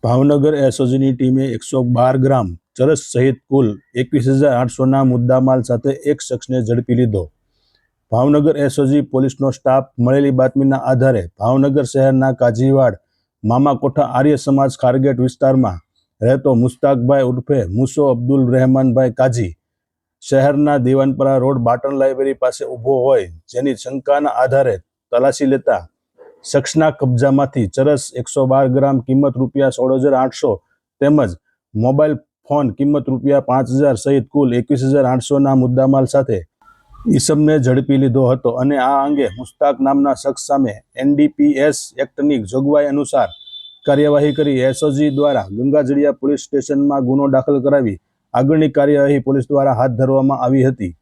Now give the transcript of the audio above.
ભાવનગર એસઓજીની ટીમે 112 ગ્રામ ચરસ સહિત કુલ 21,800ના મુદ્દામાલ સાથે એક શખ્સને ઝડપી લીધો। ભાવનગર એસઓજી પોલીસનો સ્ટાફ મળેલી બાતમીના આધારે ભાવનગર શહેરના કાજીવાડ મામાકોઠા આર્ય સમાજ ખારગેટ વિસ્તારમાં રહેતો મુસ્તાકભાઈ ઉર્ફે મુસો અબ્દુલ રહેમાનભાઈ કાજી શહેરના દીવાનપરા રોડ બાટન લાઇબ્રેરી પાસે ઊભો હોય જેની શંકાના આધારે તલાશી લેતા શખ્સના કબજામાંથી ચરસ 112 ગ્રામ કિંમત ₹16,800 તેમજ મોબાઈલ ફોન કિંમત ₹5,000 સહિત કુલ 21,800ના મુદ્દામાલ સાથે ઈસમને ઝડપી લીધો હતો અને આ અંગે મુસ્તાક નામના શખ્સ સામે NDPS એક્ટની જોગવાઈ અનુસાર કાર્યવાહી કરી એસઓજી દ્વારા ગંગાજળિયા પોલીસ સ્ટેશનમાં ગુનો દાખલ કરાવી આગળની કાર્યવાહી પોલીસ દ્વારા હાથ ધરવામાં આવી હતી।